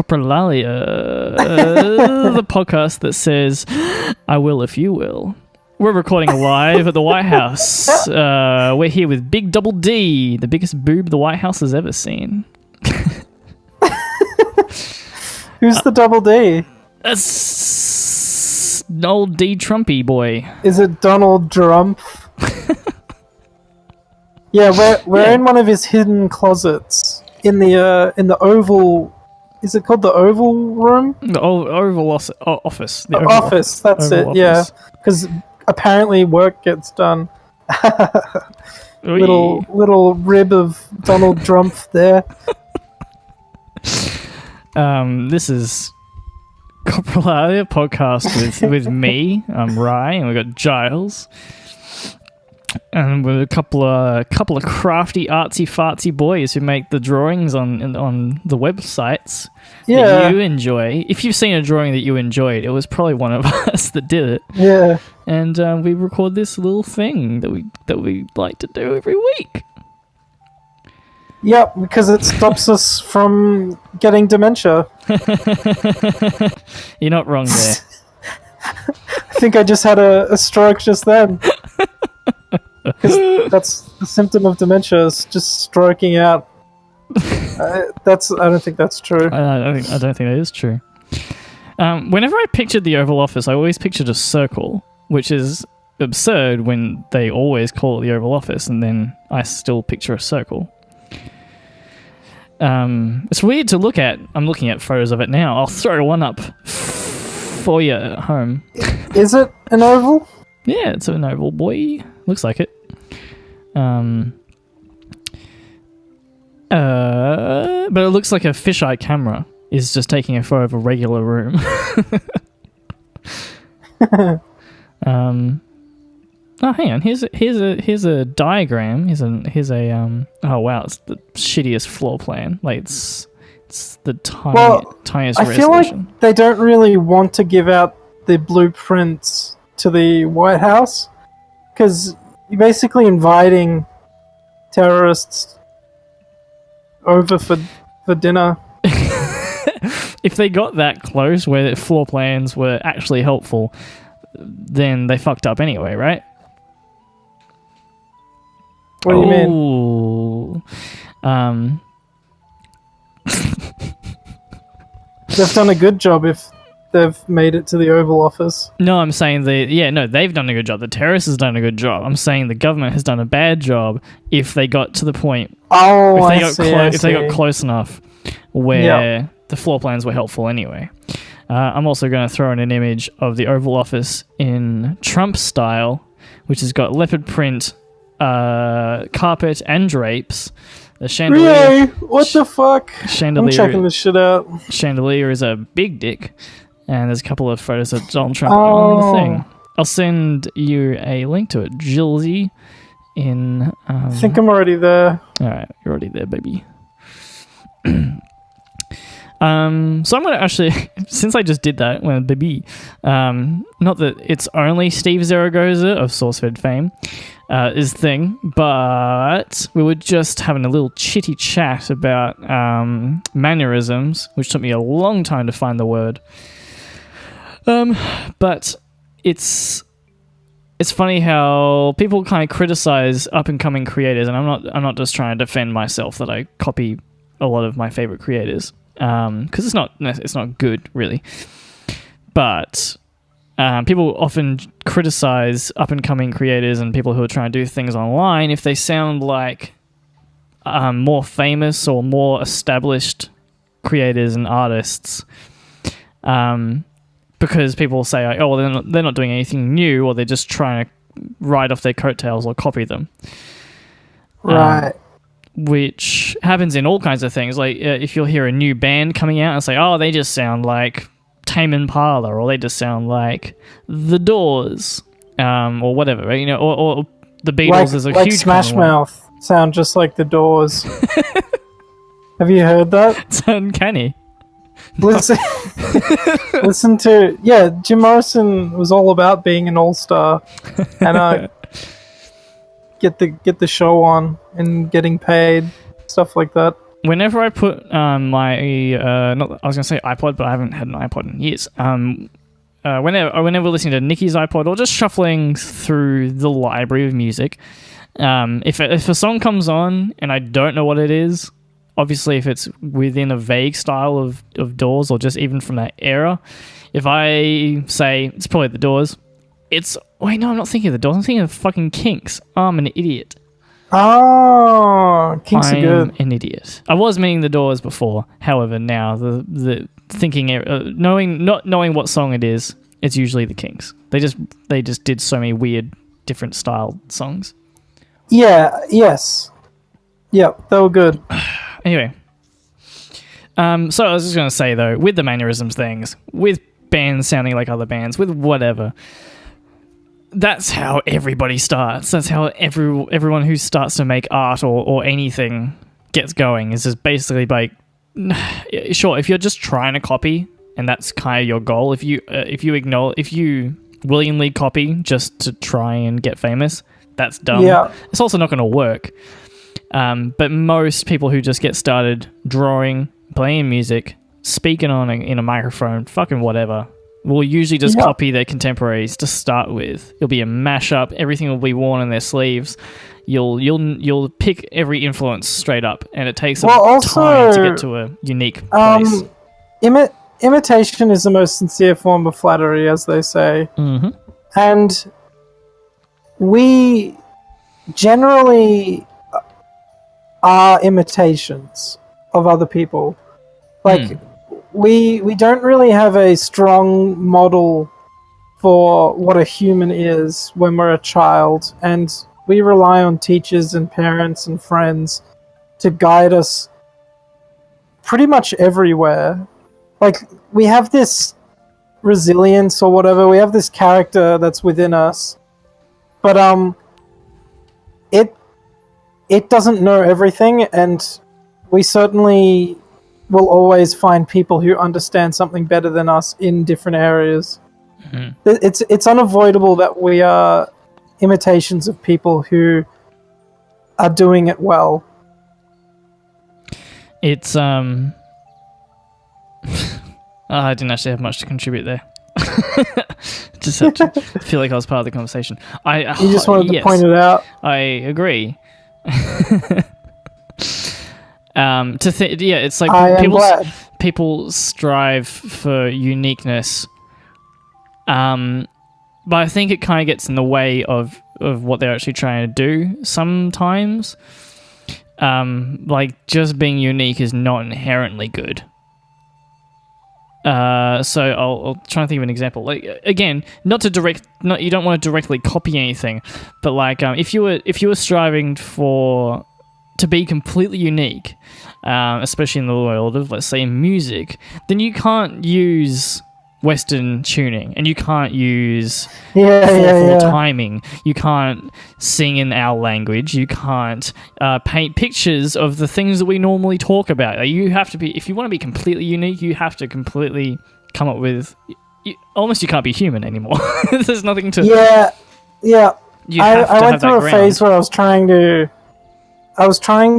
Coprolalia, the podcast that says, I will if you will. We're recording live at the White House. We're here with Big Double D, the biggest boob the White House has ever seen. Who's the Double D? That's old D Trumpy boy. Is it Donald Trump? Yeah, we're in one of his hidden closets in the Oval. Is it called the Oval Room? The Oval Office. The Oval Office. That's Oval it. Yeah, Office. because apparently work gets done. little rib of Donald Trump there. This is Coprolalia podcast with me. I'm Rye, and we've got Giles, and with a couple of crafty artsy fartsy boys who make the drawings on the websites that you enjoy. If you've seen a drawing that you enjoyed, it was probably one of us that did it. Yeah, and we record this little thing that we like to do every week. Yep, because it stops us from getting dementia. You're not wrong there. I think I just had a stroke just then. Because that's the symptom of dementia, is just stroking out. I don't think that's true. I don't think that is true. Whenever I pictured the Oval Office, I always pictured a circle, which is absurd when they always call it the Oval Office, and then I still picture a circle. It's weird to look at. I'm looking at photos of it now. I'll throw one up for you at home. Is it an oval? Yeah, it's an oval, boy. Looks like it. But it looks like a fisheye camera is just taking a photo of a regular room. Oh, hang on. Here's a diagram. Here's a oh wow, it's the shittiest floor plan. Like it's the tiniest I resolution. feel like they don't really want to give out the blueprints to the White House because you're basically inviting terrorists over for dinner. If they got that close where the floor plans were actually helpful, then they fucked up anyway, right? What do you mean? They've done a good job if they've made it to the Oval Office. No, I'm saying they've done a good job. The terrorists has done a good job. I'm saying the government has done a bad job if they got to the point. Oh, if they got close enough where the floor plans were helpful anyway. I'm also going to throw in an image of the Oval Office in Trump style, which has got leopard print carpet and drapes. The chandelier. Yay! What the fuck? Chandelier, I'm checking this shit out. Chandelier is a big dick, and there's a couple of photos of Donald Trump on the thing. I'll send you a link to it, Gilsey. I think I'm already there. All right, you're already there, baby. So I'm going to actually, since I just did that, baby, not that it's only Steve Zaragoza of SourceFed fame is thing, but we were just having a little chitty chat about mannerisms, which took me a long time to find the word. But it's funny how people kind of criticize up and coming creators, and I'm not just trying to defend myself that I copy a lot of my favorite creators. Because it's not good, really. But people often criticize up-and-coming creators and people who are trying to do things online if they sound like more famous or more established creators and artists. Because people say, oh, well, they're not doing anything new, or they're just trying to ride off their coattails or copy them. Right. Which happens in all kinds of things. Like if you'll hear a new band coming out and say, oh, they just sound like Tame Impala, or they just sound like The Doors, or whatever, right? Or the Beatles is a huge Smash Mouth sound just like The Doors. Have you heard that? It's uncanny. Listen to Jim Morrison was all about being an all-star and get the show on and getting paid, stuff like that. whenever I put my not, I was gonna say iPod, but I haven't had an iPod in years. Whenever listening to Nikki's iPod or just shuffling through the library of music, if a song comes on and I don't know what it is, obviously if it's within a vague style of Doors or just even from that era, if I say it's probably the Doors, wait, no, I'm not thinking of the Doors. I'm thinking of fucking Kinks. I'm an idiot. Oh, Kinks are good. I'm an idiot. I was meaning the Doors before. However, now the thinking, not knowing what song it is, it's usually the Kinks. They just did so many weird, different style songs. Yeah. Yes. Yep. They were good. Anyway, so I was just gonna say though, with the mannerisms things, with bands sounding like other bands, with whatever. That's how everybody starts. That's how everyone who starts to make art or anything gets going. Is just basically like, sure, if you're just trying to copy and that's kind of your goal, if you willingly copy just to try and get famous, that's dumb. Yeah. It's also not going to work. But most people who just get started drawing, playing music, speaking in a microphone, fucking whatever, will usually just copy their contemporaries to start with. It'll be a mashup. Everything will be worn on their sleeves. You'll pick every influence straight up, and it takes time to get to a unique place. Imitation is the most sincere form of flattery, as they say. Mm-hmm. And we generally are imitations of other people. Like, we don't really have a strong model for what a human is when we're a child, and we rely on teachers and parents and friends to guide us pretty much everywhere. Like, we have this resilience or whatever, we have this character that's within us, but it doesn't know everything, and we certainly will always find people who understand something better than us in different areas. Mm-hmm. It's unavoidable that we are imitations of people who are doing it well. It's I didn't actually have much to contribute there. Just feel like I was part of the conversation. You just wanted to point it out. I agree. It's like people strive for uniqueness, but I think it kind of gets in the way of what they're actually trying to do sometimes. Like, just being unique is not inherently good. So I'll try and think of an example. Like, again, you don't want to directly copy anything, but like, if you were striving to be completely unique, especially in the world of, let's say, music, then you can't use Western tuning, and you can't use 4/4 timing. You can't sing in our language. You can't paint pictures of the things that we normally talk about. Like, you have to be, if you want to be completely unique, you have to completely come up with. You can't be human anymore. There's nothing to. Yeah. I went through a phase where I was trying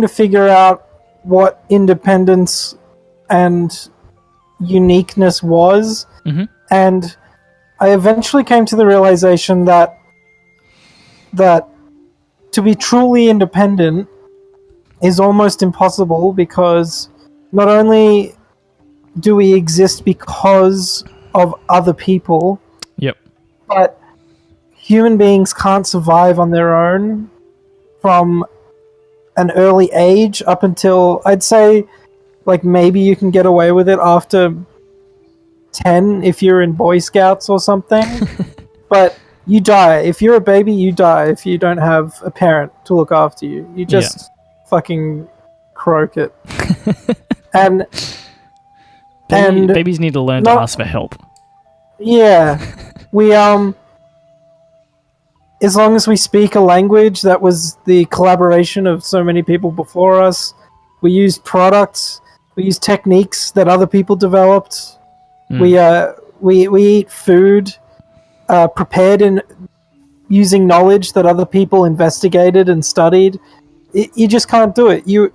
to figure out what independence and uniqueness was. Mm-hmm. And I eventually came to the realization that to be truly independent is almost impossible, because not only do we exist because of other people, but human beings can't survive on their own from an early age up until, I'd say, like, maybe you can get away with it after 10 if you're in Boy Scouts or something. But you die. If you're a baby, you die if you don't have a parent to look after you. You just fucking croak it. and babies need to learn to ask for help. Yeah. We as long as we speak a language that was the collaboration of so many people before us, we use products, we use techniques that other people developed. We eat food prepared in using knowledge that other people investigated and studied. You just can't do it. You,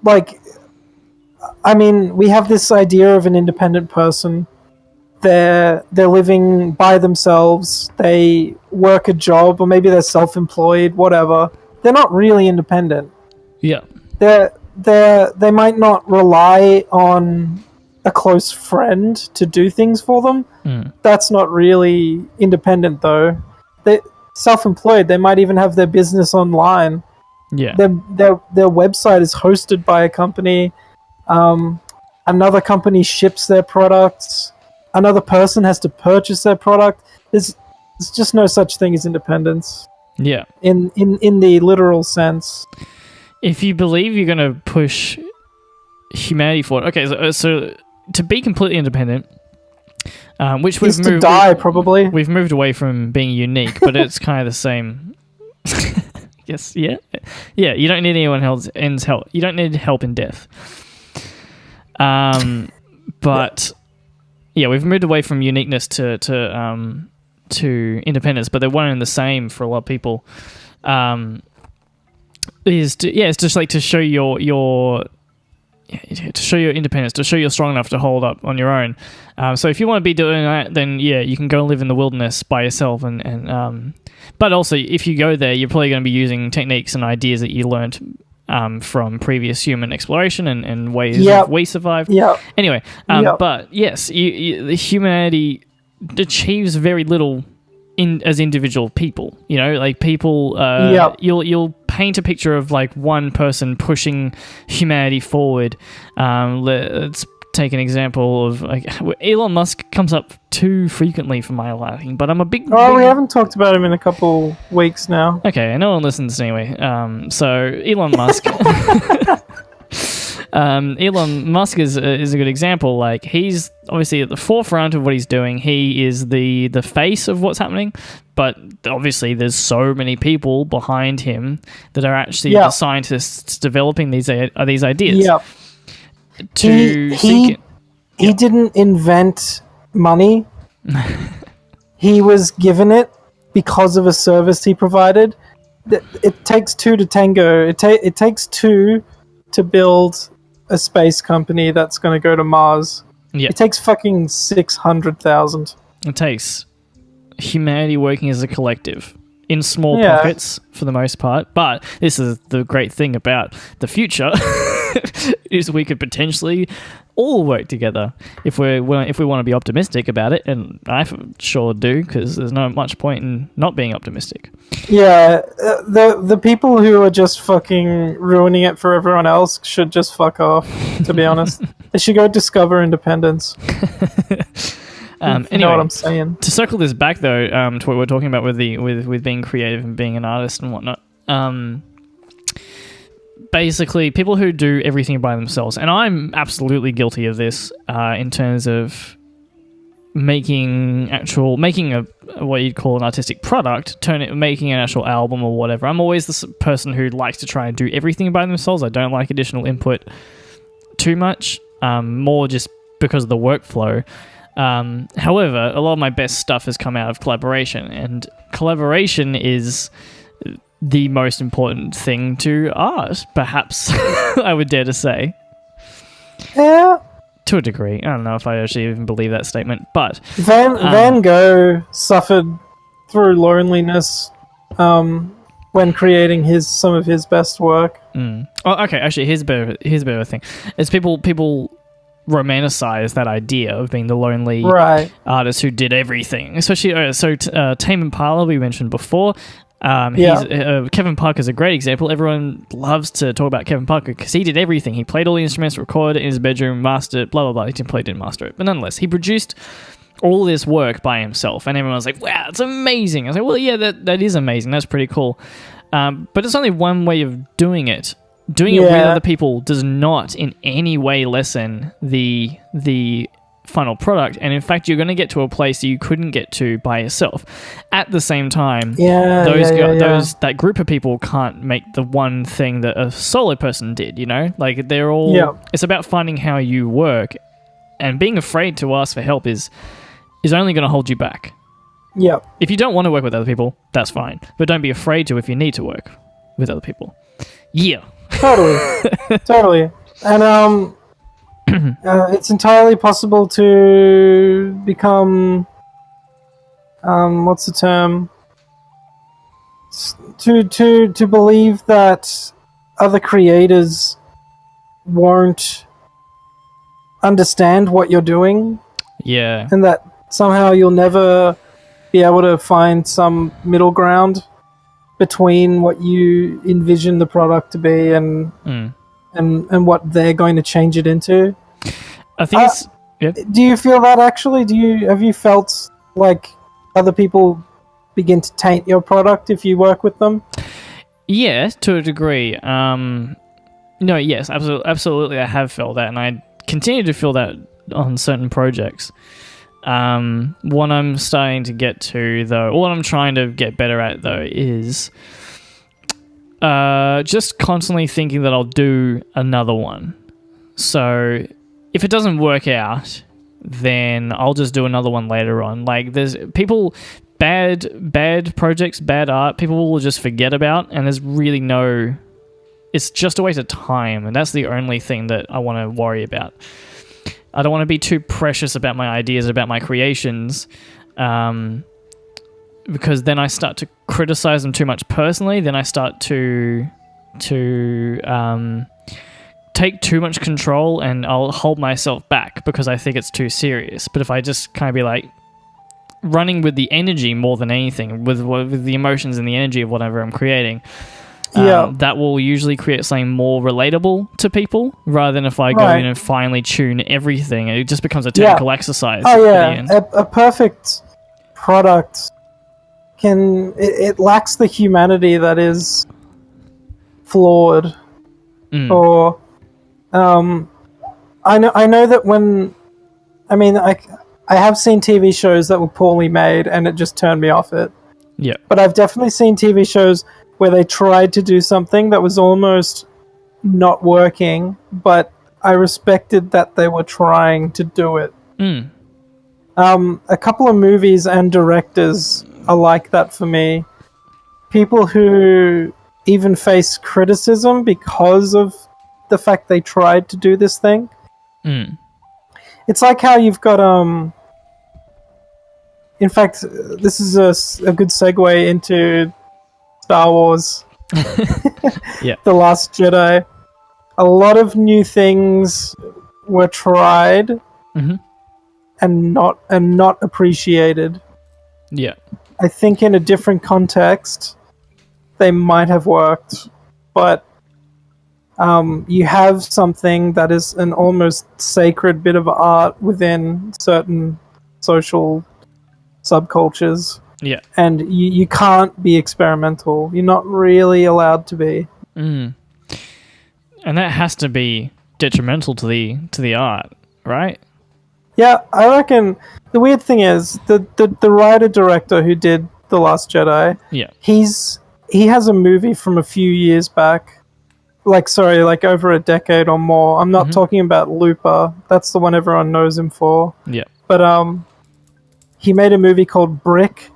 like, I mean, we have this idea of an independent person. They're living by themselves. They work a job, or maybe they're self-employed, whatever. They're not really independent. Yeah. They might not rely on a close friend to do things for them. That's not really independent, though. They self-employed. They might even have their business online. Yeah. Their website is hosted by a company. Another company ships their products. Another person has to purchase their product. There's just no such thing as independence. Yeah. In the literal sense. If you believe you're going to push humanity forward, okay, so to be completely independent, which we've moved to die probably. We've moved away from being unique, but it's kind of the same. Yes, yeah. You don't need anyone else's help. You don't need help in death. But yeah, we've moved away from uniqueness to independence, but they're one and the same for a lot of people. It's just like to show your independence, to show you're strong enough to hold up on your own. So if you want to be doing that, then yeah, you can go and live in the wilderness by yourself. And but also, if you go there, you're probably going to be using techniques and ideas that you learned from previous human exploration and ways we survived. Yeah. Anyway, but yes, the humanity achieves very little as individual people. You know, like people. You'll paint a picture of like one person pushing humanity forward. Let's take an example of like Elon Musk comes up too frequently for my liking, but I'm a big. We haven't talked about him in a couple weeks now. Okay, no one listens anyway. So Elon Musk. Elon Musk is a good example. Like, he's obviously at the forefront of what he's doing. He is the face of what's happening, but obviously there's so many people behind him that are actually the scientists developing these ideas. Yeah. He didn't invent money. He was given it because of a service he provided. It takes two to tango. It takes two to build a space company that's going to go to Mars. Yeah. It takes fucking 600,000. It takes humanity working as a collective in small pockets for the most part. But this is the great thing about the future is we could potentially all work together if we want to be optimistic about it, and I sure do, because there's no much point in not being optimistic. Yeah, the people who are just fucking ruining it for everyone else should just fuck off, to be honest. They should go discover independence. Anyway, you know what I'm saying. To circle this back though, to what we're talking about with being creative and being an artist and whatnot. Basically, people who do everything by themselves, and I'm absolutely guilty of this in terms of making a what you'd call an artistic product, making an actual album or whatever. I'm always this person who likes to try and do everything by themselves. I don't like additional input too much, more just because of the workflow. However, a lot of my best stuff has come out of collaboration, and collaboration is the most important thing to art, perhaps. I would dare to say. Yeah. To a degree. I don't know if I actually even believe that statement, but Van Gogh suffered through loneliness when creating some of his best work. Oh, okay, actually, here's a bit of a thing. It's people romanticize that idea of being the lonely artist who did everything. Especially, Tame Impala, we mentioned before. Kevin Parker's a great example. Everyone loves to talk about Kevin Parker because he did everything. He played all the instruments, recorded it in his bedroom, mastered it, blah, blah, blah. He didn't master it. But nonetheless, he produced all this work by himself. And everyone's like, wow, it's amazing. I was like, well, yeah, that is amazing. That's pretty cool. But it's only one way of doing it. Doing it with other people does not in any way lessen the final product, and in fact you're going to get to a place that you couldn't get to by yourself. At the same time, that group of people can't make the one thing that a solo person did, you know? Like, they're all it's about finding how you work, and being afraid to ask for help is only going to hold you back. If you don't want to work with other people, that's fine, but don't be afraid to if you need to work with other people. Totally. And It's entirely possible to become, what's the term? To believe that other creators won't understand what you're doing, Yeah. and that somehow you'll never be able to find some middle ground between what you envision the product to be and what they're going to change it into. I think it's... Yeah. Do you feel that actually? Have you felt like other people begin to taint your product if you work with them? Yeah, to a degree. No, yes, absolutely. I have felt that, and I continue to feel that on certain projects. What I'm starting to get to, though, what I'm trying to get better at, though, is just constantly thinking that I'll do another one. So if it doesn't work out, then I'll just do another one later on. Like, there's people... Bad projects, bad art, people will just forget about, and there's really no... It's just a waste of time, and that's the only thing that I want to worry about. I don't want to be too precious about my ideas, about my creations, because then I start to criticize them too much personally. Then I start to take too much control, and I'll hold myself back because I think it's too serious. But if I just kind of be like, running with the energy more than anything, with the emotions and the energy of whatever I'm creating, that will usually create something more relatable to people, rather than if I go in and finally tune everything. It just becomes a technical exercise. Oh yeah, a perfect product it lacks the humanity that is flawed. Or I know that when I have seen TV shows that were poorly made and it just turned me off it. Yeah. But I've definitely seen TV shows where they tried to do something that was almost not working, but I respected that they were trying to do it. A couple of movies and directors are like that for me. People who even face criticism because of the fact they tried to do this thing. It's like how you've got in fact, this is a good segue into Star Wars. Yeah. The Last Jedi. A lot of new things were tried and not appreciated. Yeah. I think in a different context they might have worked, but you have something that is an almost sacred bit of art within certain social subcultures. Yeah. And you can't be experimental. You're not really allowed to be. And that has to be detrimental to the art, right? Yeah, I reckon the weird thing is the writer-director who did The Last Jedi, he has a movie from a few years back. Like over a decade or more. I'm not talking about Looper. That's the one everyone knows him for. Yeah. But he made a movie called Brick.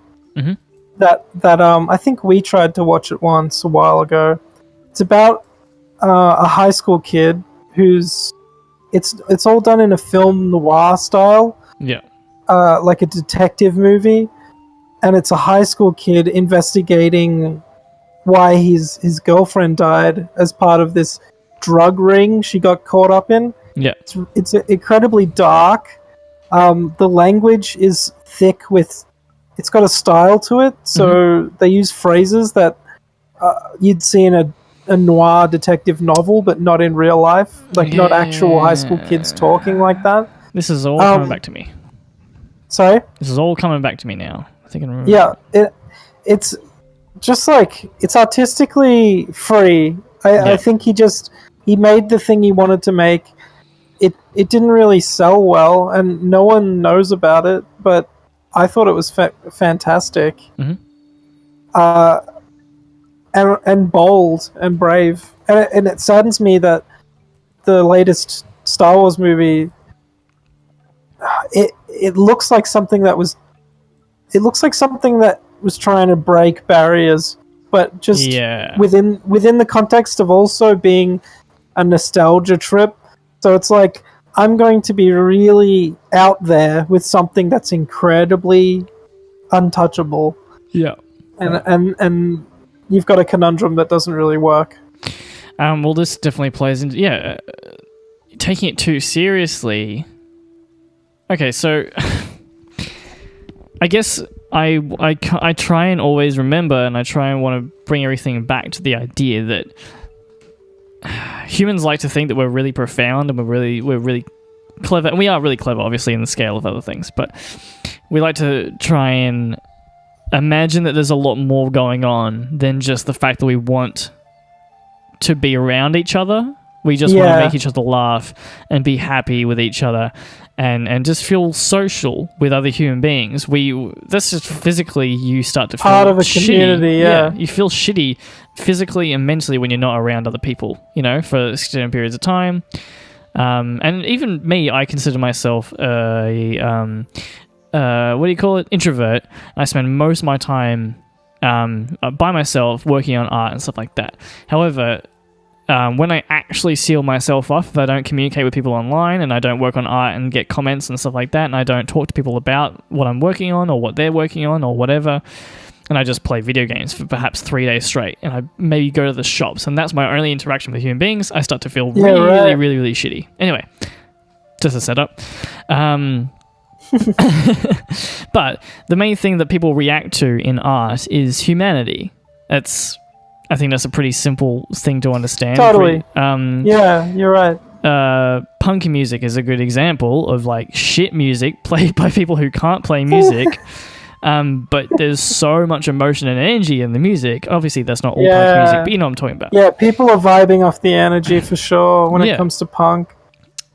That I think we tried to watch it once a while ago. It's about a high school kid who's it's all done in a film noir style. Yeah. Like a detective movie, and it's a high school kid investigating why his girlfriend died as part of this drug ring she got caught up in. Yeah. It's incredibly dark. The language is thick with... It's got a style to it, so they use phrases that you'd see in a noir detective novel, but not in real life. Like, not actual high school kids talking like that. This is all coming back to me. Sorry? This is all coming back to me now. I think I remember. Yeah, it's just like... It's artistically free. I think he made the thing he wanted to make. It didn't really sell well, and no one knows about it, but I thought it was fantastic. And bold and brave. And it saddens me that the latest Star Wars movie, it looks like something that was... It looks like something that was trying to break barriers, but just within the context of also being a nostalgia trip. So it's like, I'm going to be really out there with something that's incredibly untouchable, Yeah. and you've got a conundrum that doesn't really work. Well, this definitely plays into taking it too seriously. Okay, so I guess I try and always remember, and I try and want to bring everything back to the idea that humans like to think that we're really profound and we're really clever, and we are really clever, obviously, in the scale of other things, but we like to try and imagine that there's a lot more going on than just the fact that we want to be around each other. We just want to make each other laugh and be happy with each other and just feel social with other human beings. That's just physically, you start to feel part of a shitty. community. Yeah, you feel shitty physically and mentally when you're not around other people, for extended periods of time. And even me, I consider myself introvert. I spend most of my time by myself working on art and stuff like that. However, when I actually seal myself off, if I don't communicate with people online and I don't work on art and get comments and stuff like that, and I don't talk to people about what I'm working on or what they're working on or whatever, and I just play video games for perhaps 3 days straight, and I maybe go to the shops, and that's my only interaction with human beings, I start to feel really, really, really shitty. Anyway, just a setup. But the main thing that people react to in art is humanity. I think that's a pretty simple thing to understand. Totally. Yeah, you're right. Punk music is a good example of shit music played by people who can't play music. But there's so much emotion and energy in the music. Obviously, that's not all punk music, but you know what I'm talking about. Yeah, people are vibing off the energy for sure when it comes to punk.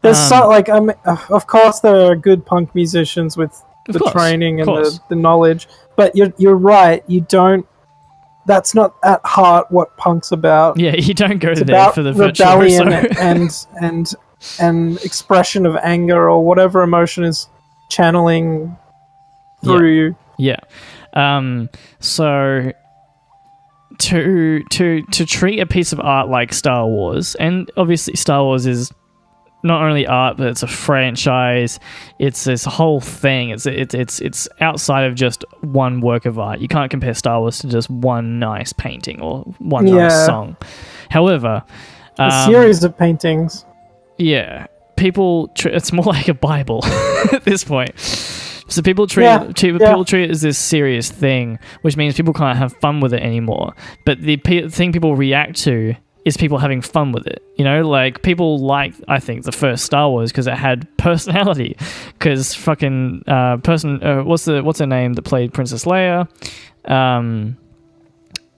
There's of course, there are good punk musicians with the training and the knowledge. But you're right. You don't. That's not at heart what punk's about. Yeah, you don't go it's there for the rebellion and expression of anger or whatever emotion is channeling through you. Yeah. So to treat a piece of art like Star Wars, and obviously Star Wars is not only art, but it's a franchise. It's this whole thing. It's outside of just one work of art. You can't compare Star Wars to just one nice painting or one nice song. However, a series of paintings. Yeah, people. It's more like a Bible at this point. So people treat it as this serious thing, which means people can't have fun with it anymore. But the thing people react to is people having fun with it. People I think, the first Star Wars because it had personality. Because fucking what's her name that played Princess Leia?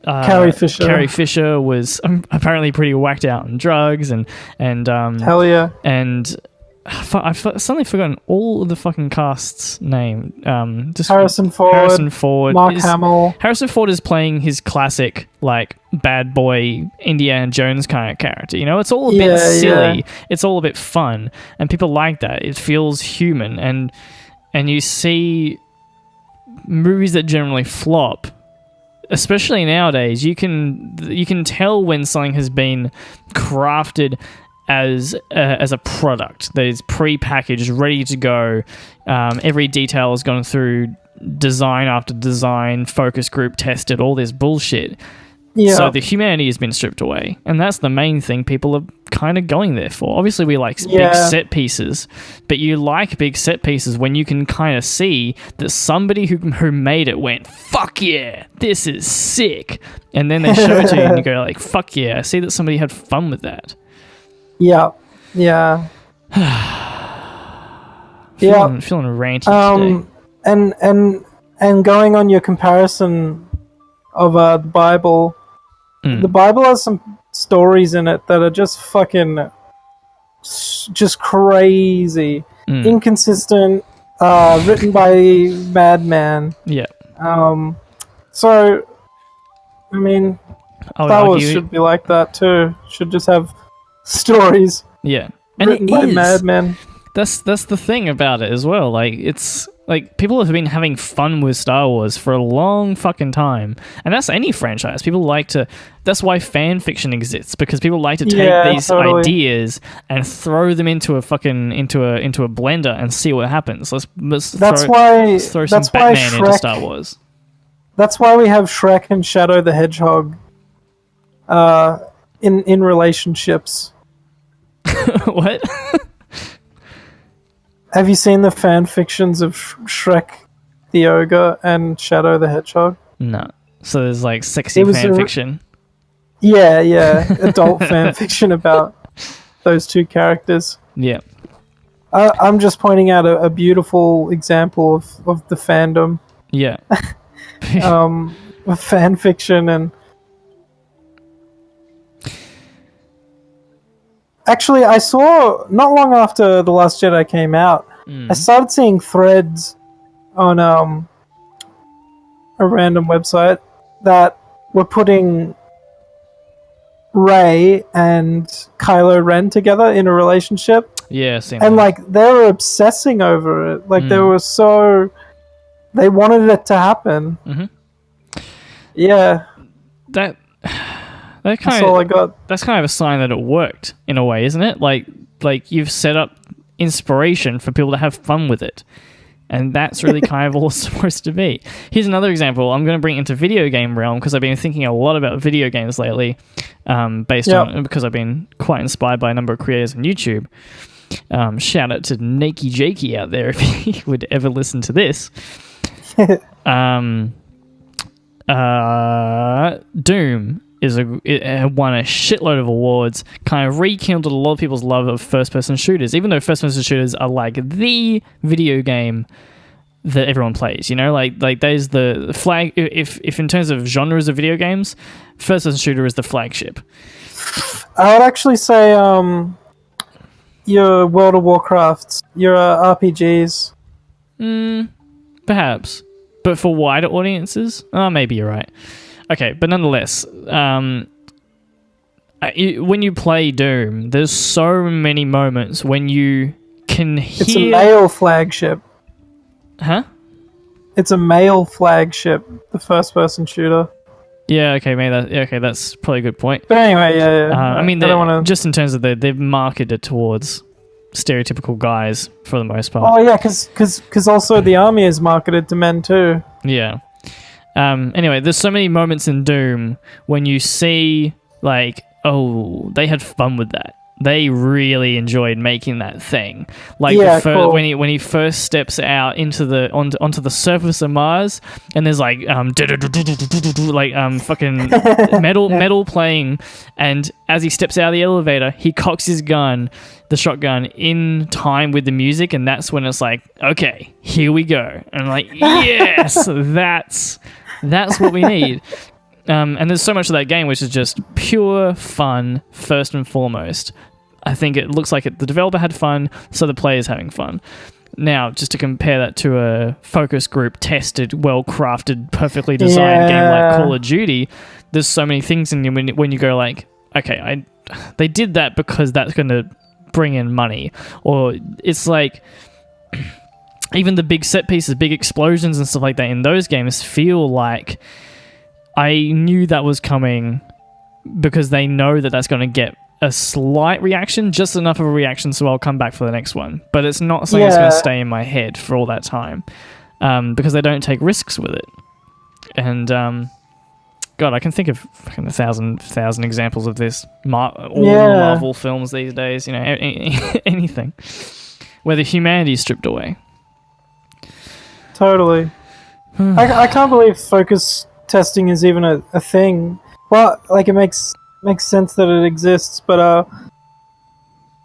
Carrie Fisher was apparently pretty whacked out on drugs and hell yeah. And I've suddenly forgotten all of the fucking cast's name. Just Harrison Ford, Mark Hamill. Harrison Ford is playing his classic bad boy Indiana Jones kind of character. It's all a bit silly. Yeah. It's all a bit fun, and people like that. It feels human, and you see movies that generally flop. Especially nowadays, you can tell when something has been crafted as a product that is pre-packaged, ready to go. Every detail has gone through design after design, focus group tested, all this bullshit. Yeah. So the humanity has been stripped away, and that's the main thing people are kind of going there for. Obviously, we like big set pieces, but you like big set pieces when you can kind of see that somebody who made it went, "Fuck yeah, this is sick," and then they show it to you, and you go "Fuck yeah, I see that somebody had fun with that." Yeah. Feeling ranty today. And going on your comparison of the Bible, the Bible has some stories in it that are just fucking just crazy, inconsistent, written by madman. Yeah. So, I mean, Star Wars should be like that too. Should just have stories. Yeah. And written by madmen. that's the thing about it as well. Like, it's like people have been having fun with Star Wars for a long fucking time, and that's any franchise. People like to. That's why fan fiction exists, because people like to take these ideas and throw them into a fucking into a blender and see what happens. Let's throw some Batman into Star Wars. That's why we have Shrek and Shadow the Hedgehog in relationships. What? Have you seen the fan fictions of Shrek the Ogre and Shadow the Hedgehog? No. So there's like sexy fan fiction. Yeah, adult fan fiction about those two characters. Yeah. I'm just pointing out a beautiful example of the fandom. Yeah. Of fan fiction. And actually, I saw, not long after The Last Jedi came out, I started seeing threads on a random website that were putting Rey and Kylo Ren together in a relationship. Yeah, same and thing. like they were obsessing over it. Like they wanted it to happen. Mm-hmm. Yeah. That's all I got. That's kind of a sign that it worked in a way, isn't it? Like you've set up inspiration for people to have fun with it. And that's really kind of all it's supposed to be. Here's another example. I'm going to bring it into video game realm because I've been thinking a lot about video games lately, because I've been quite inspired by a number of creators on YouTube. Shout out to Nakey Jakey out there if he would ever listen to this. Doom it won a shitload of awards, kind of rekindled a lot of people's love of first-person shooters, even though first-person shooters are like the video game that everyone plays, you know? Like there's the flag, if in terms of genres of video games, first-person shooter is the flagship. I would actually say your World of Warcrafts, your RPGs. Perhaps. But for wider audiences? Maybe you're right. Okay, but nonetheless, when you play Doom, there's so many moments when you can hear... It's a male flagship. Huh? It's a male flagship, the first-person shooter. Yeah, okay, maybe that's probably a good point. But anyway, yeah. I mean, just in terms of they've marketed towards stereotypical guys for the most part. Oh, yeah, because also the army is marketed to men too. Yeah. Anyway, there's so many moments in Doom when you see, like, oh, they had fun with that. They really enjoyed making that thing. Like cool. when he first steps out into onto the surface of Mars, and there's like fucking metal playing, and as he steps out of the elevator, he cocks his gun, the shotgun, in time with the music, and that's when it's like, okay, here we go. And I'm like, yes, that's what we need. And there's so much of that game which is just pure fun, first and foremost. I think it looks like the developer had fun, so the player's having fun. Now, just to compare that to a focus group tested, well-crafted, perfectly designed game like Call of Duty, there's so many things in you when you go like, okay, they did that because that's going to bring in money. Or it's like... even the big set pieces, big explosions and stuff like that in those games feel like I knew that was coming because they know that that's going to get a slight reaction, just enough of a reaction so I'll come back for the next one. But it's not something that's going to stay in my head for all that time, because they don't take risks with it. And God, I can think of fucking 1,000 examples of this. All the Marvel films these days, you know, anything where the humanity is stripped away. Totally. I can't believe focus testing is even a thing. Well, like, it makes sense that it exists, but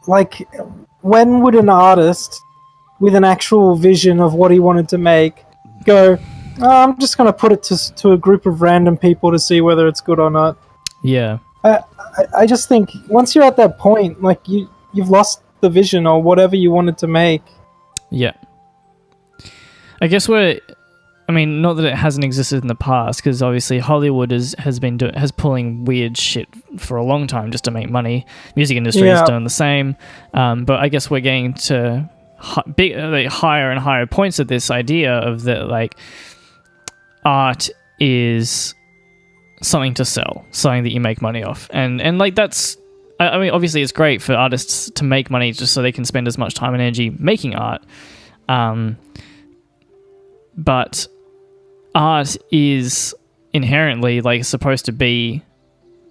like, when would an artist with an actual vision of what he wanted to make go, oh, I'm just going to put it to a group of random people to see whether it's good or not? Yeah. I just think once you're at that point, like, you've lost the vision or whatever you wanted to make. Yeah. I guess not that it hasn't existed in the past, because obviously Hollywood has pulling weird shit for a long time just to make money. Music industry is doing the same, but I guess we're getting to higher and higher points of this idea of that, like, art is something to sell, something that you make money off, and like that's. I mean, obviously, it's great for artists to make money just so they can spend as much time and energy making art. But art is inherently like supposed to be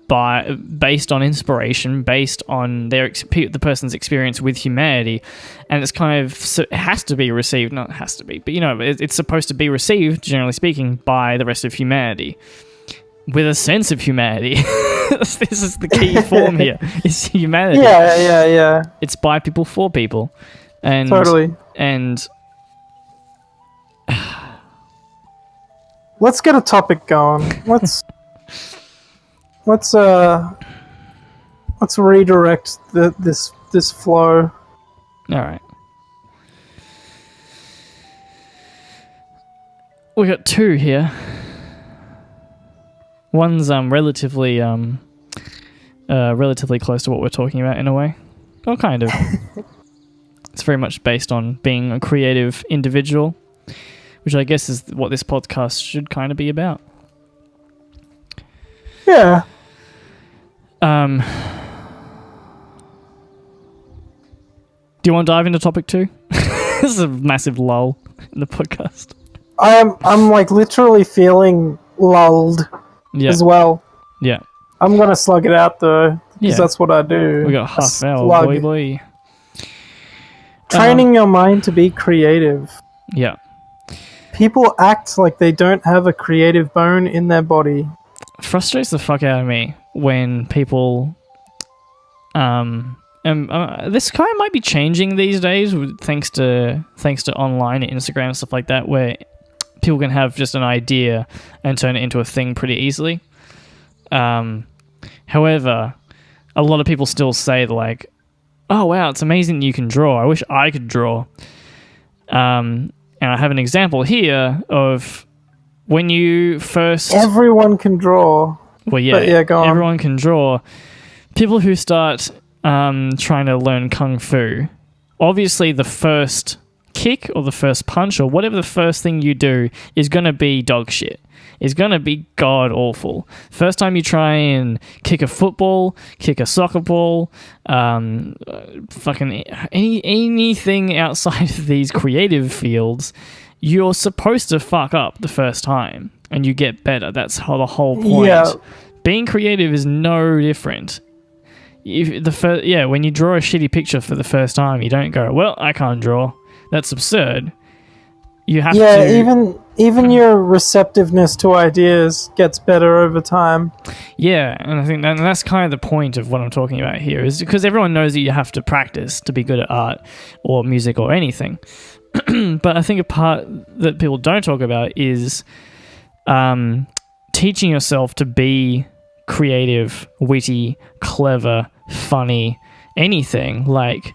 based on inspiration, based on the person's experience with humanity, and it's kind of it has to be received. Not has to be, but it's supposed to be received, generally speaking, by the rest of humanity with a sense of humanity. This is the key form here. It's humanity. Yeah. It's by people for people, and totally. And let's get a topic going. Let's redirect this flow. All right. We got two here. One's relatively close to what we're talking about in a way. Well, kind of. It's very much based on being a creative individual, which I guess is what this podcast should kind of be about. Yeah. Do you want to dive into topic 2? This is a massive lull in the podcast. I'm like literally feeling lulled as well. Yeah. I'm gonna slug it out though, because that's what I do. We got half hour, boy. Training your mind to be creative. Yeah. People act like they don't have a creative bone in their body. Frustrates the fuck out of me when people this kind of might be changing these days thanks to online and Instagram and stuff like that, where people can have just an idea and turn it into a thing pretty easily. However, a lot of people still say like, oh wow, it's amazing you can draw, I wish I could draw. And I have an example here of when you first... Everyone can draw. Well, yeah, but yeah, go on. Everyone can draw. People who start trying to learn Kung Fu, obviously the first kick or the first punch or whatever the first thing you do is going to be dog shit. It's going to be god awful. First time you try and kick a football, kick a soccer ball, fucking anything outside of these creative fields, you're supposed to fuck up the first time and you get better. That's how the whole point. Yeah. Being creative is no different. When you draw a shitty picture for the first time, you don't go, well, I can't draw. That's absurd. You have to... Yeah, even your receptiveness to ideas gets better over time. Yeah, and I think that's kind of the point of what I'm talking about here, is because everyone knows that you have to practice to be good at art or music or anything. But I think a part that people don't talk about is teaching yourself to be creative, witty, clever, funny, anything. Like,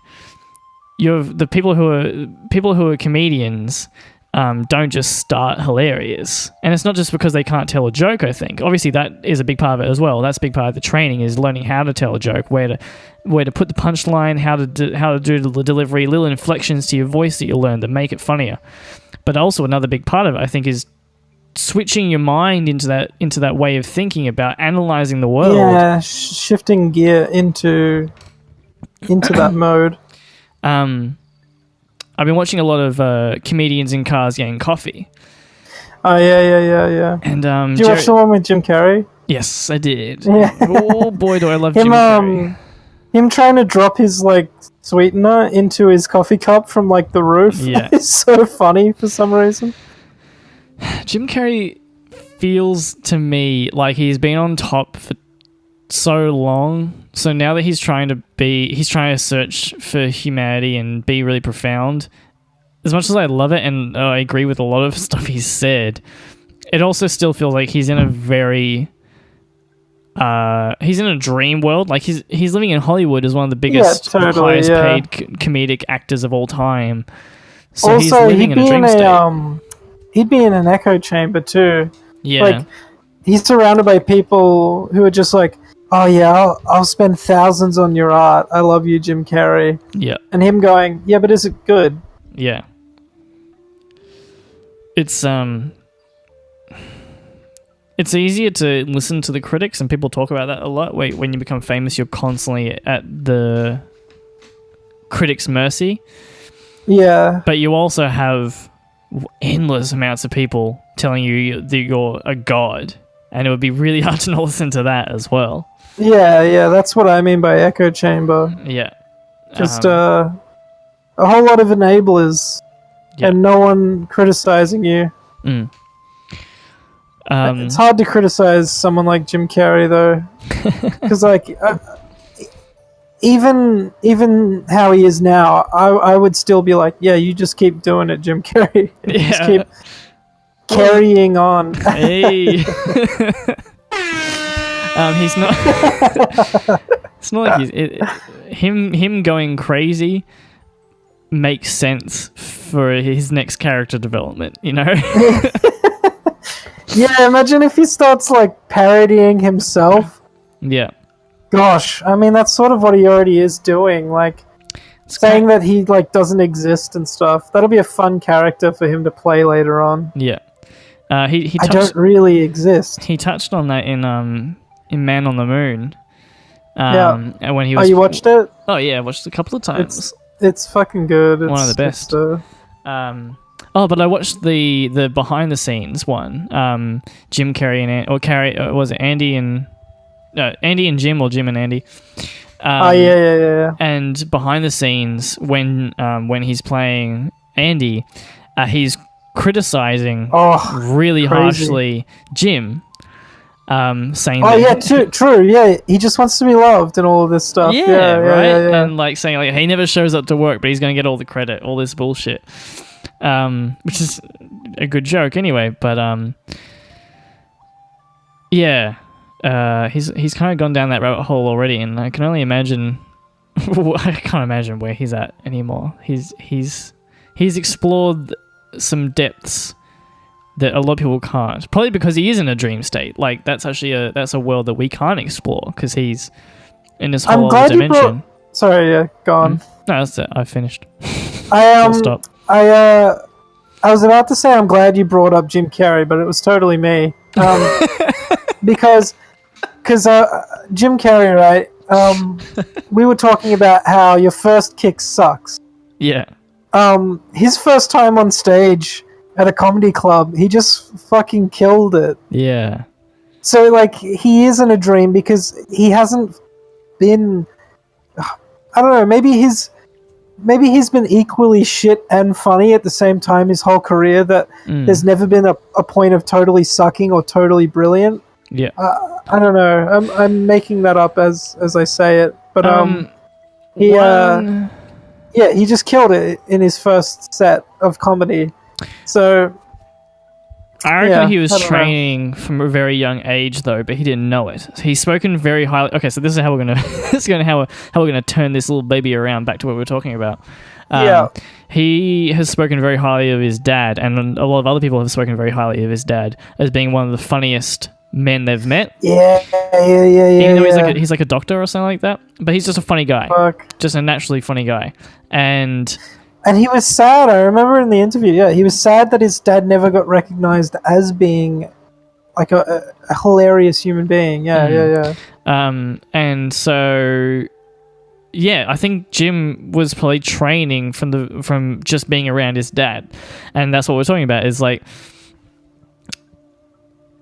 the people who are comedians don't just start hilarious, and it's not just because they can't tell a joke. I think obviously that is a big part of it as well. That's a big part of the training, is learning how to tell a joke, where to put the punchline, how to do the delivery, little inflections to your voice that you learn that make it funnier. But also another big part of it, I think, is switching your mind into that way of thinking about analyzing the world. Yeah, shifting gear into that mode. I've been watching a lot of comedians in cars getting coffee. Oh, yeah. And did you watch the one with Jim Carrey? Yes, I did. Yeah. Oh boy, do I love Jim Carrey. Him trying to drop his sweetener into his coffee cup from the roof. Yeah. It's so funny for some reason. Jim Carrey feels to me like he's been on top for so long. So now that he's trying to search for humanity and be really profound, as much as I love it and I agree with a lot of stuff he's said, it also still feels like he's in a very he's in a dream world. Like he's living in Hollywood as one of the biggest, highest paid comedic actors of all time. So also, he's living in a dream state. He'd be in an echo chamber too. Yeah. He's surrounded by people who are just like, oh yeah, I'll spend thousands on your art. I love you, Jim Carrey. Yeah. And him going, yeah, but is it good? Yeah. It's easier to listen to the critics, and people talk about that a lot. When you become famous, you're constantly at the critics' mercy. Yeah. But you also have endless amounts of people telling you that you're a god, and it would be really hard to not listen to that as well. Yeah, that's what I mean by echo chamber. Yeah. Just a whole lot of enablers, and no one criticizing you. Mm. It's hard to criticize someone like Jim Carrey, though, because like even how he is now, I would still be like, yeah, you just keep doing it, Jim Carrey. Just keep carrying on. Hey. He's not. It's not like him going crazy makes sense for his next character development, you know? Yeah, imagine if he starts like parodying himself. Yeah. Gosh, I mean that's sort of what he already is doing, like saying that he like doesn't exist and stuff. That'll be a fun character for him to play later on. Yeah. He I don't really exist. He touched on that in Man on the Moon. And when he was. Oh, you watched it? Oh yeah, I watched it a couple of times. It's fucking good. It's one of the best. But I watched the behind the scenes one. Jim Carrey and was it Andy and Jim, or Jim and Andy? Yeah. And behind the scenes, when he's playing Andy, he's criticizing really harshly Jim. Saying true. Yeah, he just wants to be loved and all of this stuff. Yeah, right. And like saying like he never shows up to work, but he's going to get all the credit, all this bullshit. Which is a good joke anyway. But he's kind of gone down that rabbit hole already, and I can only imagine. I can't imagine where he's at anymore. He's explored some depths that a lot of people can't. Probably because he is in a dream state. Like that's actually that's a world that we can't explore because he's in this whole other dimension. Sorry, go on. No, that's it. I finished. Stop. I was about to say I'm glad you brought up Jim Carrey, but it was totally me. Because Jim Carrey, right? We were talking about how your first kick sucks. Yeah. His first time on stage at a comedy club, he just fucking killed it. Yeah. So, like, he is in a dream because he hasn't been... I don't know, maybe he's been equally shit and funny at the same time his whole career, that there's never been a point of totally sucking or totally brilliant. Yeah. I don't know. I'm making that up as I say it. But he just killed it in his first set of comedy. So I reckon he was training from a very young age, though, but he didn't know it. He's spoken very highly. Okay, so this is how we're gonna how we're gonna turn this little baby around back to what we were talking about. He has spoken very highly of his dad, and a lot of other people have spoken very highly of his dad as being one of the funniest men they've met. Yeah. Even though he's like a doctor or something like that, but he's just a funny guy, just a naturally funny guy, and he was sad. I remember in the interview, he was sad that his dad never got recognized as being like a hilarious human being. Yeah. And so, I think Jim was probably training from just being around his dad, and that's what we're talking about. Is like,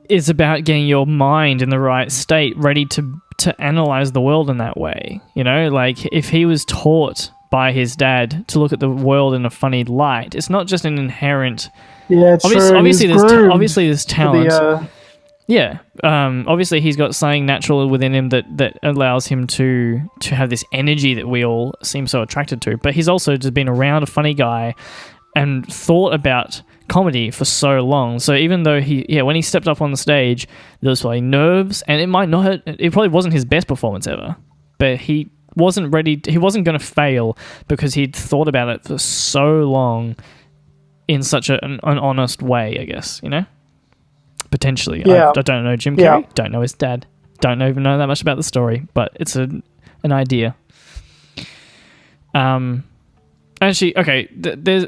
it's about getting your mind in the right state, ready to analyze the world in that way. You know, like if he was taught by his dad to look at the world in a funny light, it's not just an inherent. Yeah, it's true. Obviously, there's talent. Obviously, he's got something natural within him that allows him to have this energy that we all seem so attracted to. But he's also just been around a funny guy and thought about comedy for so long. So even though when he stepped up on the stage, there was probably nerves, and it probably wasn't his best performance ever, but he wasn't ready. He wasn't going to fail because he'd thought about it for so long in such an honest way, I guess, you know? Potentially. I don't know Jim Carrey. Don't know his dad. don't even know that much about the story, but it's an idea. Actually, okay,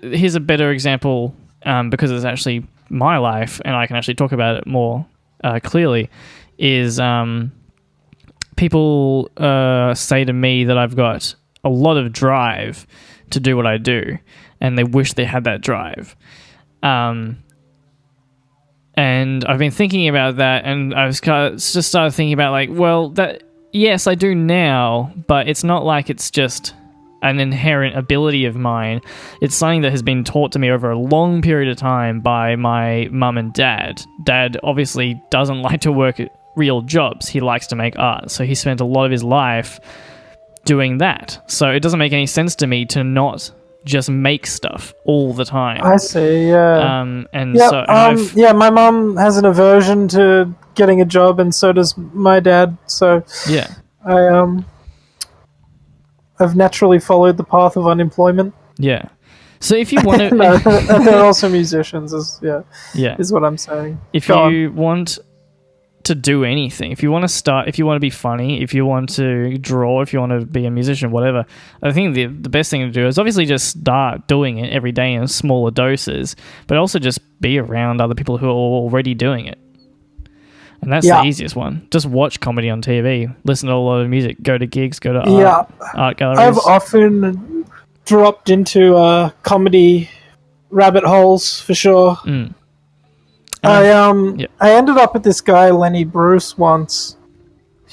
here's a better example, because it's actually my life and I can actually talk about it more clearly, is people say to me that I've got a lot of drive to do what I do, and they wish they had that drive. And I've been thinking about that, and I've just started thinking about, like, well, that, yes, I do now, but it's not like it's just an inherent ability of mine. It's something that has been taught to me over a long period of time by my mum and dad. Dad obviously doesn't like to work at real jobs. He likes to make art, so he spent a lot of his life doing that. So it doesn't make any sense to me to not just make stuff all the time. I see, yeah. My mum has an aversion to getting a job, and so does my dad. So yeah, I've naturally followed the path of unemployment. Yeah. So if you want to... no, they're also musicians, is what I'm saying. If you want to do anything, if you want to start, if you want to be funny, if you want to draw, if you want to be a musician, whatever, I think the best thing to do is obviously just start doing it every day in smaller doses, but also just be around other people who are already doing it. And that's the easiest one. Just watch comedy on TV, listen to a lot of music, go to gigs, go to art galleries. I've often dropped into comedy rabbit holes, for sure. Mm. I ended up with this guy, Lenny Bruce, once,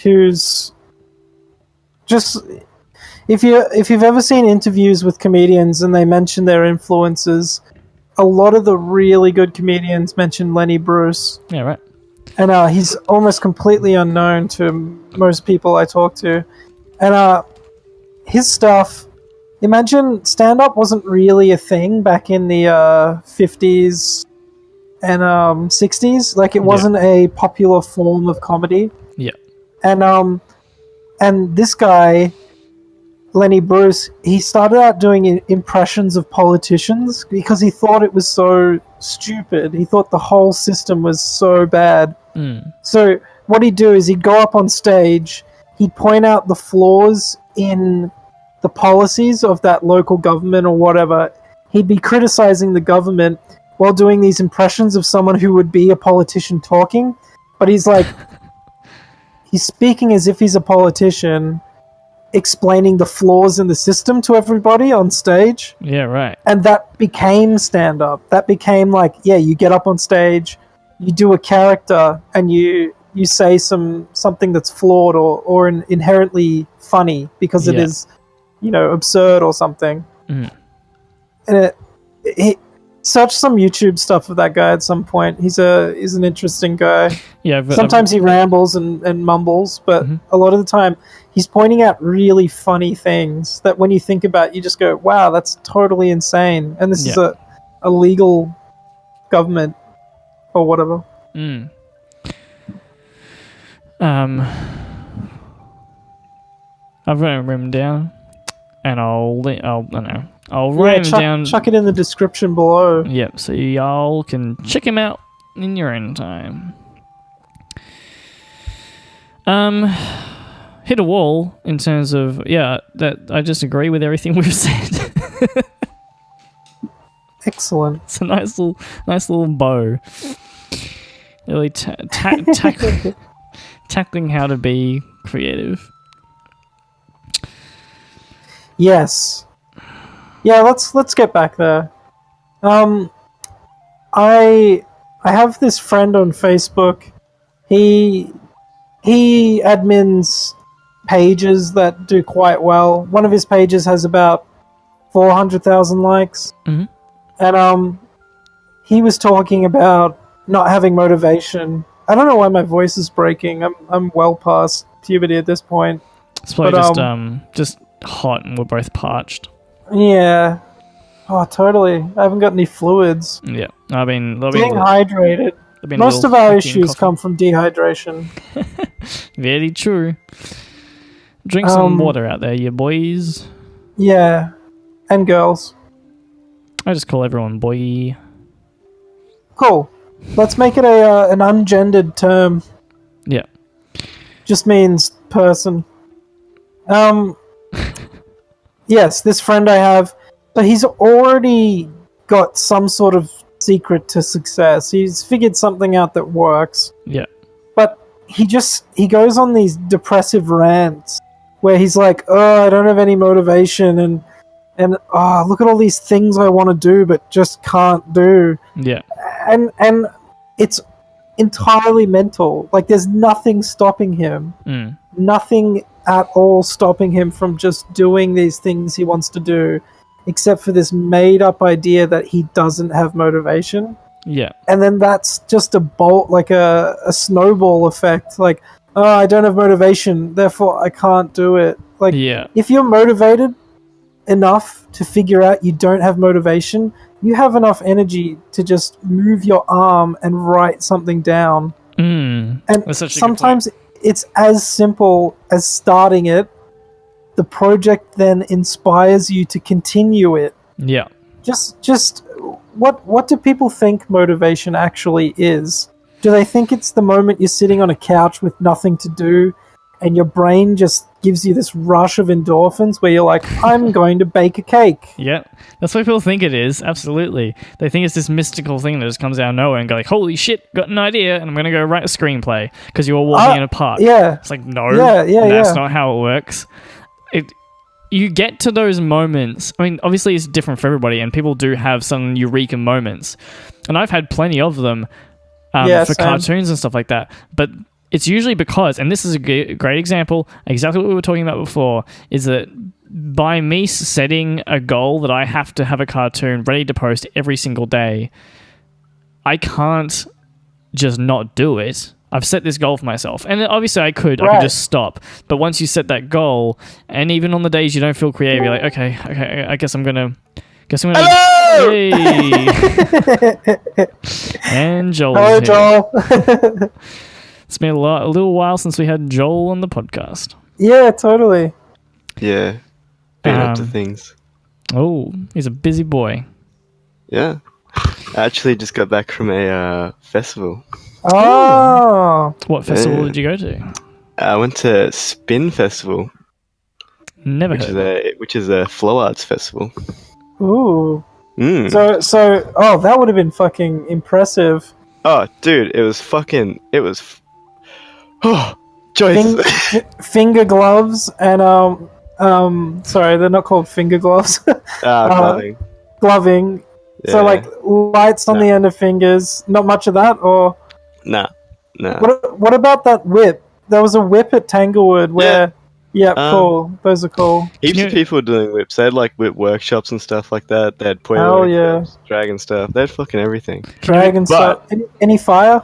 who's just... If you've ever seen interviews with comedians and they mention their influences, a lot of the really good comedians mention Lenny Bruce. Yeah, right. And he's almost completely unknown to most people I talk to. And his stuff... Imagine stand-up wasn't really a thing back in the 50s and 60s. Like, it wasn't a popular form of comedy. Yeah. And this guy, Lenny Bruce, he started out doing impressions of politicians because he thought it was so stupid. He thought the whole system was so bad. Mm. So what he'd do is he'd go up on stage, he'd point out the flaws in the policies of that local government or whatever. He'd be criticizing the government while doing these impressions of someone who would be a politician talking. But he's like, he's speaking as if he's a politician, explaining the flaws in the system to everybody on stage. Yeah, right. And that became stand-up. That became like, you get up on stage, you do a character, and you say something that's flawed or inherently funny because it is, absurd or something. Mm. And search some YouTube stuff of that guy at some point. He's an interesting guy. Yeah. Sometimes he rambles and mumbles, but a lot of the time he's pointing out really funny things that when you think about it, you just go, wow, that's totally insane. And this is a legal government or whatever. Mm. I've written them down, and I'll write them down. Chuck it in the description below. Yep, so y'all can check him out in your own time. Hit a wall in terms of that I just agree with everything we've said. Excellent. It's a nice little bow. Really tackling how to be creative. Yes. Yeah, let's get back there. I have this friend on Facebook. He admins pages that do quite well. One of his pages has about 400,000 likes. Mm-hmm. And he was talking about not having motivation. I don't know why my voice is breaking. I'm well past puberty at this point. It's probably just hot and we're both parched. Yeah. Oh, totally. I haven't got any fluids. Yeah. I've been dehydrated. Most of our issues come from dehydration. Very true. Drink some water out there, you boys. Yeah. And girls. I just call everyone boy. Cool. Let's make it an ungendered term. Yeah. just means person. Yes, this friend I have, so he's already got some sort of secret to success. He's figured something out that works. Yeah. But he goes on these depressive rants where he's like, "Oh, I don't have any motivation, and oh, look at all these things I want to do but just can't do." Yeah. And it's entirely mental. Like there's nothing stopping him. Nothing at all stopping him from just doing these things he wants to do, except for this made up idea that he doesn't have motivation. Yeah. And then that's just a bolt, like a snowball effect. Like, oh, I don't have motivation, therefore I can't do it. Like, if you're motivated enough to figure out you don't have motivation, you have enough energy to just move your arm and write something down. And sometimes it's as simple as starting it. The project then inspires you to continue it. Yeah. Just what do people think motivation actually is? Do they think it's the moment you're sitting on a couch with nothing to do and your brain just gives you this rush of endorphins where you're like, I'm going to bake a cake? Yeah, that's what people think it is. Absolutely. They think it's this mystical thing that just comes out of nowhere and go like, holy shit, got an idea and I'm going to go write a screenplay because you were walking in a park. Yeah. It's like, no, that's not how it works. You get to those moments. I mean, obviously it's different for everybody and people do have some eureka moments. And I've had plenty of them for cartoons and stuff like that. But it's usually because, and this is a great example, exactly what we were talking about before, is that by me setting a goal that I have to have a cartoon ready to post every single day, I can't just not do it. I've set this goal for myself. And obviously I could just stop. But once you set that goal, and even on the days you don't feel creative, you're like, okay, I guess I'm gonna Hello! Hey! And Joel. Hello, Joel. It's been a little while since we had Joel on the podcast. Yeah, totally. Yeah. Been up to things. Oh, he's a busy boy. Yeah. I actually just got back from a festival. Oh. What festival did you go to? I went to Spin Festival. Never heard. Which is a flow arts festival. Ooh. So that would have been fucking impressive. Oh, dude, it was Joyce. Finger gloves and sorry, they're not called finger gloves. Gloving. Gloving. Yeah. So like lights on the end of fingers. Not much of that, or nah. What about that whip? There was a whip at Tanglewood where. Yeah, cool. Those are cool. Heaps of people doing whips. They had like whip workshops and stuff like that. They had whips, dragon stuff. They had fucking everything. Dragon stuff. Any fire?